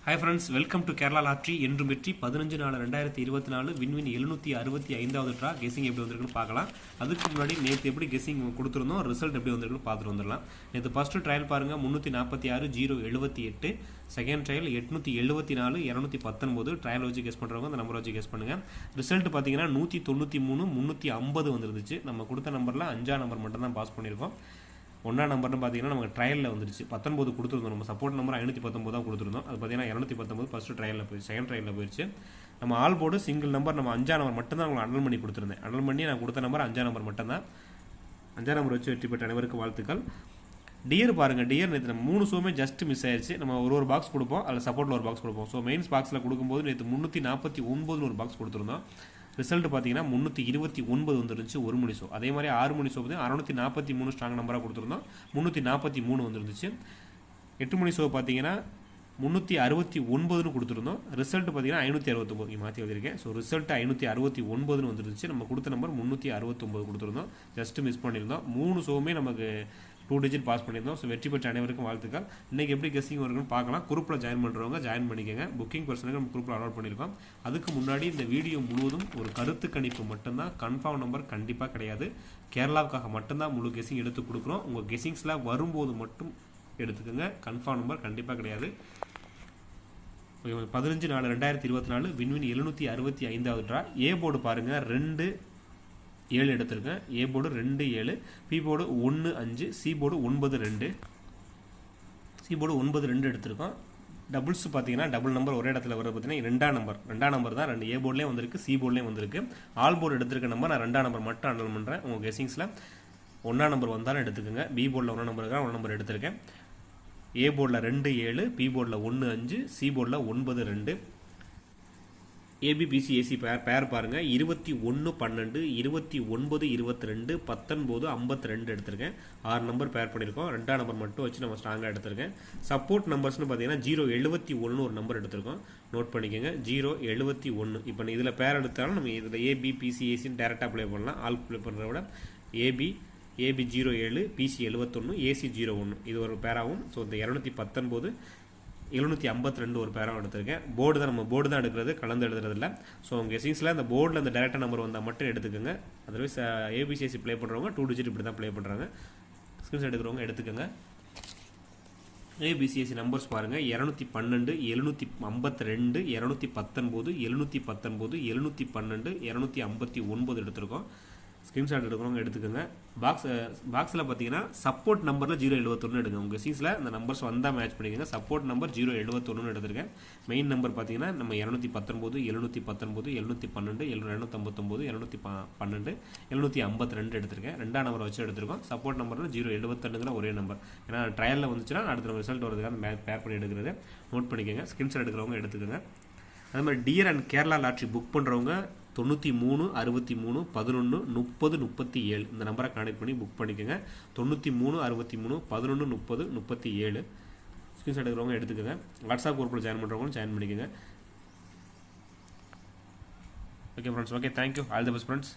Hi friends, welcome to Kerala lottery. என்றும் வெற்றி 15/4/2024 win win 765வது ட்ரா. கெஸிங் எப்படி வந்திருக்குன்னு பார்க்கலாம். அதுக்கு முன்னாடி நேற்று எப்படி கெஸிங் கொடுத்துருந்தோம், ரிசல்ட் எப்படி வந்திருக்குன்னு பார்த்துட்டு வந்துடலாம். நேற்று ஃபஸ்ட்டு ட்ரையல் பாருங்கள் 346 078, செகண்ட் ட்ரையல் 874 219. ட்ரையல் வச்சு கெஸ் பண்ணுறவங்க அந்த நம்பரை வச்சு கெஸ் பண்ணுங்கள். ரிசல்ட் பார்த்தீங்கன்னா 193 350 வந்துருந்துச்சு. நம்ம கொடுத்த நம்பரில் 5ஆம் நம்பர் மட்டும் தான் பாஸ் பண்ணியிருக்கோம். 1ஆம் நம்பர்னு பார்த்தீங்கன்னா நமக்கு ட்ரையலில் வந்துருச்சு. 19 கொடுத்துருந்தோம். நம்ம சப்போர்ட் நம்பர் 519 தான் கொடுத்துருந்தோம். அது பார்த்தீங்கன்னா 219 ஃபஸ்ட்டு ட்ரையலில் போயிடுச்சு, செகண்ட் ட்ரையலில் போயிடுச்சு. நம்ம ஆல் போர்டு சிங்கிள் நம்பர் நம்ம 5ஆம் நம்பர் மட்டும் தான் உங்களுக்கு அனல் பண்ணி கொடுத்துருந்தேன். அனல் பண்ணி நான் கொடுத்த நம்பர் 5ஆம் நம்பர் மட்டும் தான். 5ஆம் நம்பர் வச்சு வெற்றி பெற்ற அனைவருக்கு வாழ்த்துக்கள். டியர் பாருங்கள், டியர் நேற்று நம்ம 3 ஷோமே ஜஸ்ட் மிஸ் ஆயிடுச்சு. நம்ம ஒரு பாக்ஸ் கொடுப்போம், அதில் சப்போர்ட்டில் ஒரு பாக்ஸ் கொடுப்போம். ஸோ மெயின்ஸ் பாக்ஸில் கொடுக்கும்போது நேற்று 349 ஒரு பாக்ஸ் கொடுத்துருந்தோம். ரிசல்ட் பார்த்தீங்கன்னா 329 வந்துருந்துச்சு ஒரு மணி ஷோ. அதே மாதிரி 6 மணி ஷோ பார்த்தீங்கன்னா 643 ஸ்ட்ராங் நம்பராக கொடுத்துருந்தோம். 343 வந்துருந்துச்சு. 8 மணி ஷோ பார்த்தீங்கன்னா 369 கொடுத்துருந்தோம். ரிசல்ட் பார்த்தீங்கன்னா 569 மாற்றி எழுதியிருக்கேன். ஸோ ரிசல்ட் 569 வந்துருந்துச்சு. நம்ம கொடுத்த நம்பர் 369 கொடுத்துருந்தோம். ஜஸ்ட் மிஸ் பண்ணியிருந்தோம். 3 ஷோவுமே நமக்கு 2 டிஜிட் பாஸ் பண்ணியிருந்தோம். ஸோ வெற்றி பெற்ற அனைவருக்கும் வாழ்த்துக்கள். இன்றைக்கி எப்படி கெஸ்ஸிங் வருதுன்னு பார்க்கலாம். குரூப்பில் ஜாயின் பண்ணுறவங்க ஜாயின் பண்ணிக்கோங்க. புக்கிங் பர்சனுக்கு நம்ம குரூப்பில் அலோட் பண்ணியிருக்கோம். அதுக்கு முன்னாடி இந்த வீடியோ முழுவதும் ஒரு கருத்து கணிப்பு மட்டும்தான், கன்ஃபார்ம் நம்பர் கண்டிப்பாக கிடையாது. கேரளாவுக்காக மட்டும்தான் முழு கெஸ்ஸிங் எடுத்து கொடுக்குறோம். உங்கள் கெஸ்ஸிங்ஸில் வரும்போது மட்டும் எடுத்துக்கோங்க. கன்ஃபார்ம் நம்பர் கண்டிப்பாக கிடையாது. 15/4/2024 வின்வின் 765வது ட்ரா. ஏ போர்டு பாருங்கள் 2 7 எடுத்திருக்கேன். A board 2 7, B board 1 5, C board 9 2, C board 9 2 எடுத்திருக்கோம். டபுள்ஸ் பார்த்தீங்கன்னா டபுள் நம்பர் ஒரே இடத்துல வர பார்த்தீங்கன்னா 2ஆம் நம்பர் தான் 2 ஏ போர்ட்லேயும் வந்திருக்கு, சி போர்ட்லேயும் வந்திருக்கு. ஆல் போர்டு எடுத்திருக்க நம்பர் நான் 2ஆம் நம்பர் மட்டும் அனல் பண்ணுறேன். உங்கள் கெஸிங்ஸில் 1ஆம் நம்பர் வந்தாலும் எடுத்துக்கோங்க. பி போர்டில் 1ஆம் நம்பர் இருக்கா, 1 நம்பர் எடுத்திருக்கேன். ஏ போர்டில் 2 7, பி போர்டில் 1 5, சி போர்டில் 9 2. ஏபிபிசி ஏசி பேர் பாருங்கள் 21 12, 29 22, 19 52 எடுத்திருக்கேன். 6 நம்பர் பேர் பண்ணியிருக்கோம். 2ஆம் நம்பர் மட்டும் வச்சு நம்ம ஸ்ட்ராங்காக எடுத்திருக்கேன். சப்போர்ட் நம்பர்ஸ்னு பார்த்தீங்கன்னா 071 ஒரு நம்பர் எடுத்திருக்கோம். நோட் பண்ணிக்கோங்க 071. இப்போ இதில் பேர் எடுத்தாலும் நம்ம இதில் ஏபிபிசி ஏசின்னு டேரெக்டாக ப்ளே பண்ணலாம். ஆல் ப்ளே பண்ணுறத விட ஏபி 07, பிசி 71, ஏசி 01 இது ஒரு பேராகும். ஸோ இந்த 219 752 ஒரு பேராக எடுத்திருக்கேன். போர்டு தான், நம்ம போர்டு தான் எடுக்கிறது, கலந்து எழுதுறதில்ல. ஸோ உங்கள் கெஸிங்ஸில் அந்த போர்டில் அந்த டேரக்டாக நம்பர் வந்தால் மட்டும் எடுத்துக்கோங்க. அதர்வைஸ் ஏபிசிஎஸ்சி ப்ளே பண்ணுறவங்க 2 டிஜிட் இப்படி தான் ப்ளே பண்ணுறாங்க. ஸ்கிரீன்ஷாட் எடுக்கிறவங்க எடுத்துக்கோங்க. ஏபிசிஎஸ்சி நம்பர்ஸ் பாருங்கள் 212, 752, 219, 719, 712, 259 எடுத்திருக்கோம். ஸ்க்ரீன்ஷாட் எடுக்கிறவங்க எடுத்துக்கோங்க. பாக்ஸில் பார்த்தீங்கன்னா சப்போர்ட் நம்பரில் 071 எடுங்க. உங்கள் கெஸிங்ஸில் அந்த நம்பர்ஸ் வந்தால் மேட்ச் பண்ணிக்கோங்க. சப்போர்ட் நம்பர் 071 எடுத்திருக்கேன். மெயின் நம்பர் பார்த்தீங்கன்னா நம்ம 219, 719, 712, 259, 212, 752 எடுத்திருக்கேன். 2ஆம் நம்பர் வச்சு எடுத்திருக்கோம். சப்போர்ட் நம்பரில் 072 ஒரே நம்பர். ஏன்னா ட்ரையலில் வந்துச்சுன்னா அடுத்த ரிசல்ட் வரதுக்காக பேர் பண்ணி எடுக்கிறது. நோட் பண்ணிக்கோங்க. ஸ்க்ரீன்ஷாட் எடுக்கிறவங்க எடுத்துக்கோங்க. அதே மாதிரி dear and Kerala lottery book பண்ணுறவங்க 93 63 11 30 37 இந்த நம்பரை கான்டெக்ட் பண்ணி புக் பண்ணிக்கோங்க. 93 63 11 30 37 ஸ்க்ரீன்ஷாட் எடுக்கிறவங்க எடுத்துக்கோங்க. வாட்ஸ்அப் குரூப்பில் ஜாயின் பண்ணுறவங்க ஜாயின் பண்ணிக்கோங்க. Okay friends, okay, thank you, all the best friends.